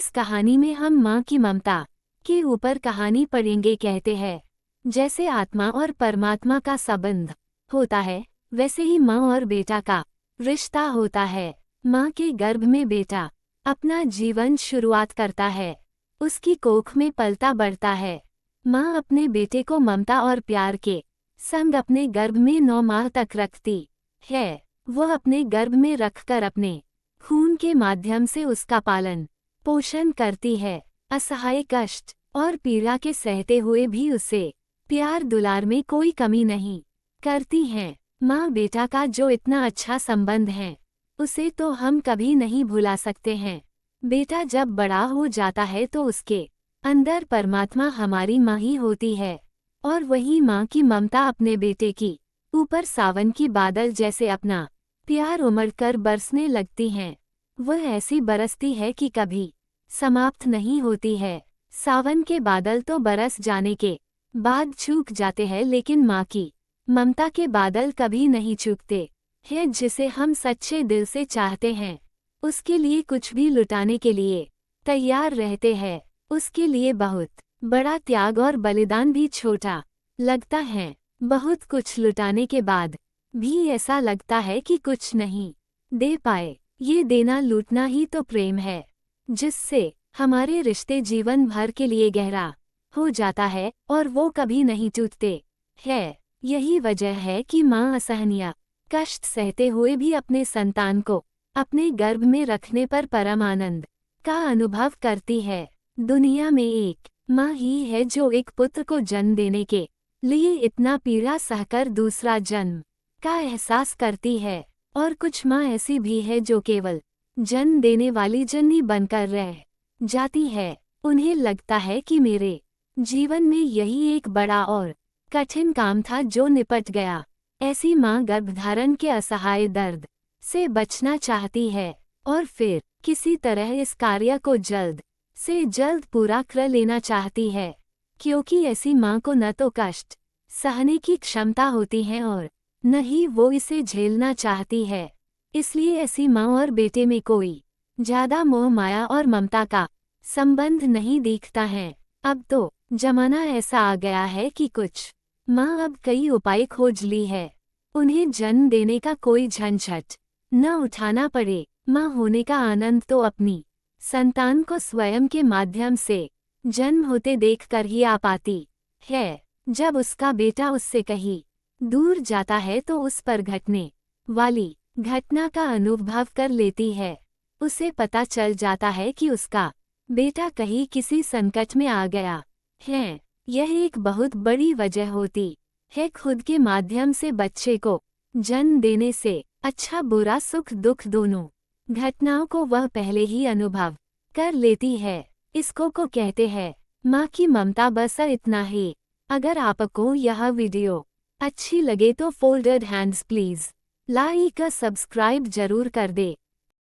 इस कहानी में हम माँ की ममता के ऊपर कहानी पढ़ेंगे। कहते हैं जैसे आत्मा और परमात्मा का संबंध होता है, वैसे ही माँ और बेटा का रिश्ता होता है। माँ के गर्भ में बेटा अपना जीवन शुरुआत करता है, उसकी कोख में पलता बढ़ता है। माँ अपने बेटे को ममता और प्यार के संग अपने गर्भ में 9 माह तक रखती है। वह अपने गर्भ में रखकर अपने खून के माध्यम से उसका पालन पोषण करती है। असहाय कष्ट और पीड़ा के सहते हुए भी उसे प्यार दुलार में कोई कमी नहीं करती हैं। माँ बेटा का जो इतना अच्छा संबंध है, उसे तो हम कभी नहीं भुला सकते हैं। बेटा जब बड़ा हो जाता है तो उसके अंदर परमात्मा हमारी माँ ही होती है, और वही माँ की ममता अपने बेटे की ऊपर सावन की बादल जैसे अपना प्यार उमड़कर बरसने लगती हैं। वह ऐसी बरसती है कि कभी समाप्त नहीं होती है। सावन के बादल तो बरस जाने के बाद चूक जाते हैं, लेकिन माँ की ममता के बादल कभी नहीं चूकते हैं। जिसे हम सच्चे दिल से चाहते हैं, उसके लिए कुछ भी लुटाने के लिए तैयार रहते हैं। उसके लिए बहुत बड़ा त्याग और बलिदान भी छोटा लगता है। बहुत कुछ लुटाने के बाद भी ऐसा लगता है कि कुछ नहीं दे पाए। ये देना लूटना ही तो प्रेम है, जिससे हमारे रिश्ते जीवन भर के लिए गहरा हो जाता है और वो कभी नहीं टूटते हैं। यही वजह है कि माँ असहनीय कष्ट सहते हुए भी अपने संतान को अपने गर्भ में रखने पर परम आनंद का अनुभव करती है। दुनिया में एक माँ ही है जो एक पुत्र को जन्म देने के लिए इतना पीड़ा सहकर दूसरा जन्म का एहसास करती है। और कुछ माँ ऐसी भी है जो केवल जन्म देने वाली जननी बनकर रह जाती है। उन्हें लगता है कि मेरे जीवन में यही एक बड़ा और कठिन काम था जो निपट गया। ऐसी माँ गर्भधारण के असहाय दर्द से बचना चाहती है और फिर किसी तरह इस कार्य को जल्द से जल्द पूरा कर लेना चाहती है, क्योंकि ऐसी माँ को न तो कष्ट सहने की क्षमता होती है और न ही वो इसे झेलना चाहती है। इसलिए ऐसी माँ और बेटे में कोई ज्यादा मोह माया और ममता का संबंध नहीं दिखता है। अब तो जमाना ऐसा आ गया है कि कुछ माँ अब कई उपाय खोज ली है। उन्हें जन्म देने का कोई झंझट न उठाना पड़े। माँ होने का आनंद तो अपनी संतान को स्वयं के माध्यम से जन्म होते देखकर ही आ पाती है। जब उसका बेटा उससे कहीं दूर जाता है तो उस पर घटने वाली घटना का अनुभव कर लेती है। उसे पता चल जाता है कि उसका बेटा कहीं किसी संकट में आ गया है। यह एक बहुत बड़ी वजह होती है। खुद के माध्यम से बच्चे को जन्म देने से अच्छा बुरा सुख दुख दोनों घटनाओं को वह पहले ही अनुभव कर लेती है। इसको को कहते हैं माँ की ममता। बस इतना ही। अगर आपको यह वीडियो अच्छी लगे तो folded hands please like subscribe जरूर कर दे।